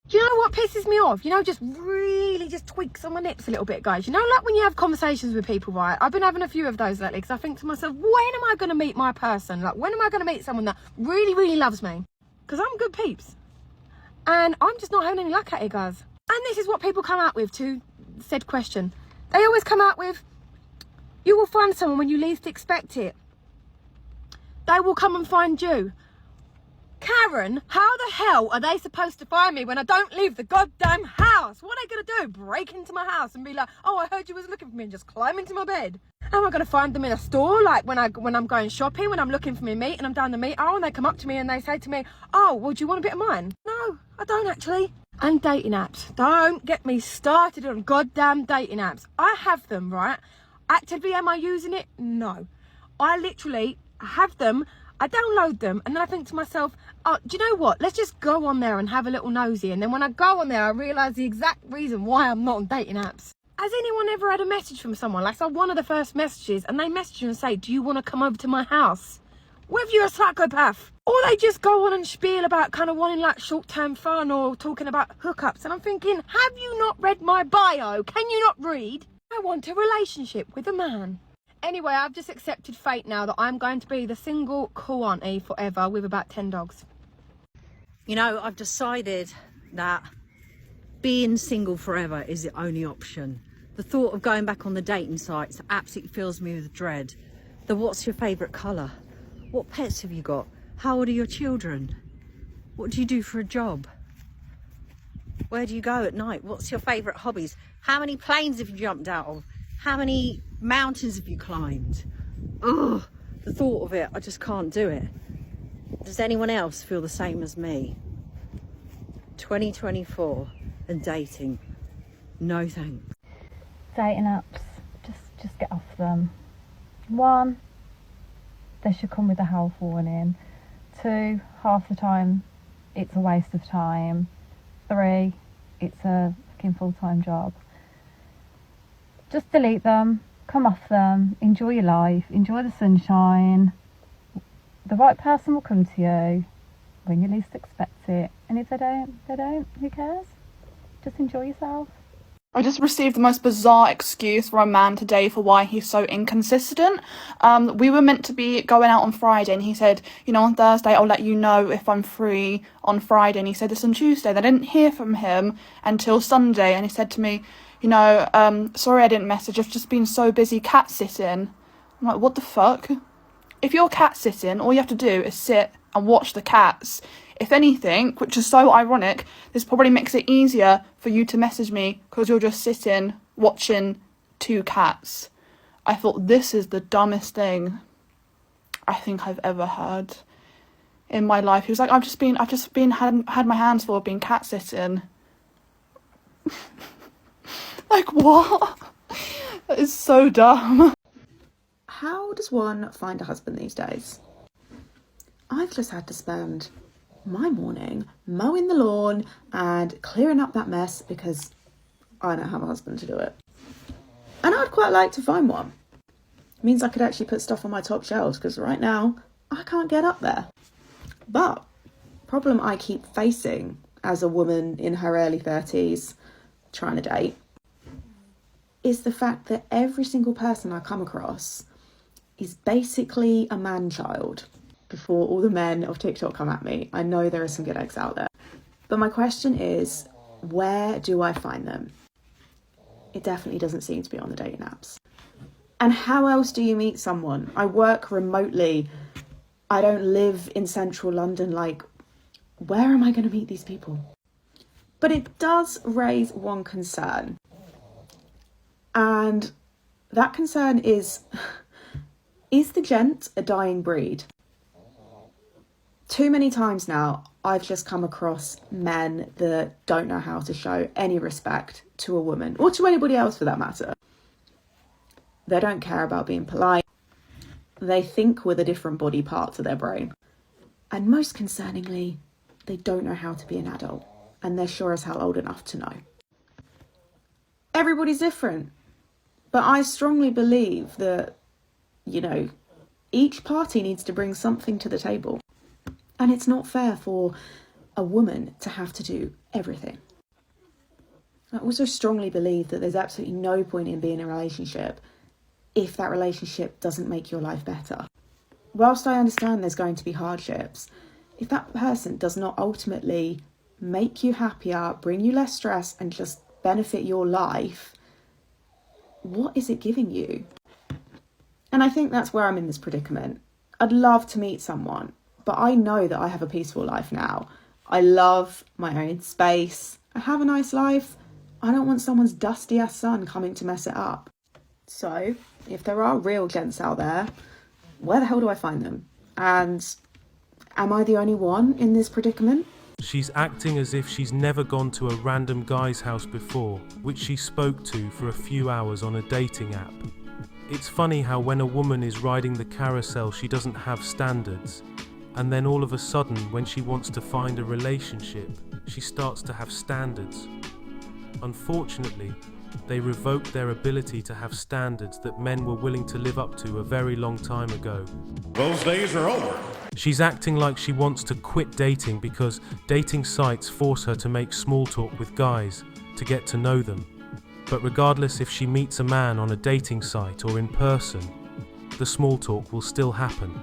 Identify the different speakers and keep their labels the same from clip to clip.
Speaker 1: Do you know what pisses me off? You know, just really just tweaks on my nips a little bit, guys. You know, like when you have conversations with people, right? I've been having a few of those lately because I think to myself, when am I going to meet my person? Like, when am I going to meet someone that really, really loves me? Because I'm good peeps. And I'm just not having any luck at it, guys. And this is what people come out with to said question. They always come out with, you will find someone when you least expect it. They will come and find you. Karen, how the hell are they supposed to find me when I don't leave the goddamn house? What are they going to do? Break into my house and be like, oh, I heard you was looking for me, and just climb into my bed? Am I going to find them in a store, like when I'm going shopping, when I'm looking for my meat and I'm down the meat aisle and they come up to me and they say to me, oh, well, do you want a bit of mine? No, I don't actually. And dating apps. Don't get me started on goddamn dating apps. I have them, right? Actively, am I using it? No. I literally have them. I download them and then I think to myself, oh, do you know what? Let's just go on there and have a little nosy. And then when I go on there, I realise the exact reason why I'm not on dating apps. Has anyone ever had a message from someone? Like, so one of the first messages, and they message you and say, do you want to come over to my house? Whether you're a psychopath. Or they just go on and spiel about kind of wanting like short-term fun or talking about hookups. And I'm thinking, have you not read my bio? Can you not read? I want a relationship with a man. Anyway, I've just accepted fate now that I'm going to be the single cool auntie forever with about 10 dogs.
Speaker 2: You know, I've decided that being single forever is the only option. The thought of going back on the dating sites absolutely fills me with dread. What's your favourite colour? What pets have you got? How old are your children? What do you do for a job? Where do you go at night? What's your favourite hobbies? How many planes have you jumped out of? How many mountains have you climbed? Ugh, the thought of it, I just can't do it. Does anyone else feel the same as me? 2024 and dating, no thanks.
Speaker 3: Dating apps, just get off them. 1, they should come with a health warning. 2, half the time it's a waste of time. 3, it's a fucking full-time job. Just delete them, come off them, enjoy your life, enjoy the sunshine. The right person will come to you when you least expect it. And if they don't, who cares? Just enjoy yourself.
Speaker 4: I just received the most bizarre excuse from a man today for why he's so inconsistent. We were meant to be going out on Friday and he said, you know, on Thursday I'll let you know if I'm free on Friday. And he said this on Tuesday. And I didn't hear from him until Sunday. And he said to me, you know, sorry I didn't message. I've just been so busy cat sitting. I'm like, what the fuck? If you're cat sitting, all you have to do is sit and watch the cats. If anything, which is so ironic, this probably makes it easier for you to message me because you're just sitting watching 2 cats. I thought this is the dumbest thing I think I've ever heard in my life. He was like, I've just had my hands full of being cat sitting. Like, what? That is so dumb.
Speaker 5: How does one find a husband these days? I've just had to spend my morning mowing the lawn and clearing up that mess because I don't have a husband to do it. And I'd quite like to find one. It means I could actually put stuff on my top shelves because right now I can't get up there. But problem I keep facing as a woman in her early 30s trying to date is the fact that every single person I come across is basically a man-child. Before all the men of TikTok come at me, I know there are some good eggs out there. But my question is, where do I find them? It definitely doesn't seem to be on the dating apps. And how else do you meet someone? I work remotely. I don't live in central London. Like, where am I going to meet these people? But it does raise one concern. And that concern is the gent a dying breed? Too many times now, I've just come across men that don't know how to show any respect to a woman, or to anybody else for that matter. They don't care about being polite. They think with a different body part to their brain. And most concerningly, they don't know how to be an adult, and they're sure as hell old enough to know. Everybody's different, but I strongly believe that, you know, each party needs to bring something to the table. And it's not fair for a woman to have to do everything. I also strongly believe that there's absolutely no point in being in a relationship if that relationship doesn't make your life better. Whilst I understand there's going to be hardships, if that person does not ultimately make you happier, bring you less stress, and just benefit your life, what is it giving you? And I think that's where I'm in this predicament. I'd love to meet someone, but I know that I have a peaceful life now. I love my own space. I have a nice life. I don't want someone's dusty ass son coming to mess it up. So, if there are real gents out there, where the hell do I find them? And am I the only one in this predicament?
Speaker 6: She's acting as if she's never gone to a random guy's house before, which she spoke to for a few hours on a dating app. It's funny how when a woman is riding the carousel, she doesn't have standards. And then all of a sudden, when she wants to find a relationship, she starts to have standards. Unfortunately, they revoked their ability to have standards that men were willing to live up to a very long time ago.
Speaker 7: Those days are over.
Speaker 6: She's acting like she wants to quit dating because dating sites force her to make small talk with guys to get to know them. But regardless if she meets a man on a dating site or in person, the small talk will still happen.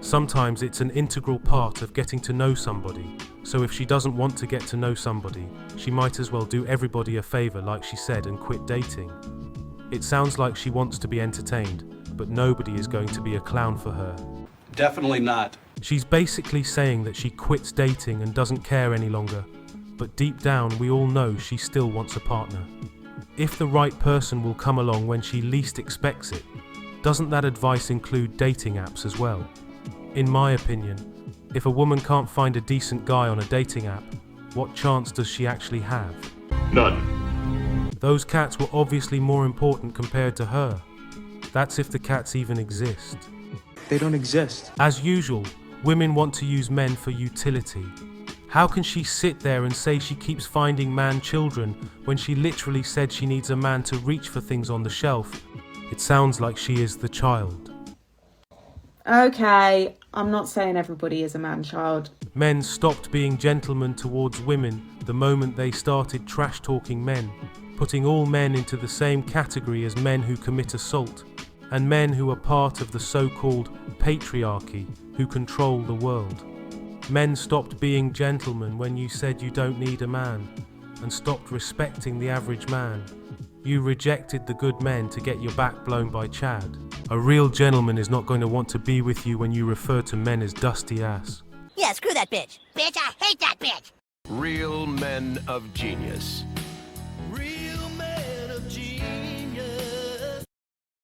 Speaker 6: Sometimes it's an integral part of getting to know somebody, so if she doesn't want to get to know somebody, she might as well do everybody a favor like she said and quit dating. It sounds like she wants to be entertained, but nobody is going to be a clown for her.
Speaker 7: Definitely not.
Speaker 6: She's basically saying that she quits dating and doesn't care any longer, but deep down we all know she still wants a partner. If the right person will come along when she least expects it, doesn't that advice include dating apps as well? In my opinion, if a woman can't find a decent guy on a dating app, what chance does she actually have?
Speaker 7: None.
Speaker 6: Those cats were obviously more important compared to her. That's if the cats even exist.
Speaker 8: They don't exist.
Speaker 6: As usual, women want to use men for utility. How can she sit there and say she keeps finding man children when she literally said she needs a man to reach for things on the shelf? It sounds like she is the child.
Speaker 5: Okay, I'm not saying everybody is a man-child.
Speaker 6: Men stopped being gentlemen towards women the moment they started trash-talking men, putting all men into the same category as men who commit assault, and men who are part of the so-called patriarchy who control the world. Men stopped being gentlemen when you said you don't need a man, and stopped respecting the average man. You rejected the good men to get your back blown by Chad. A real gentleman is not going to want to be with you when you refer to men as dusty ass.
Speaker 9: Yeah, screw that bitch. Bitch, I hate that bitch.
Speaker 7: Real men of genius.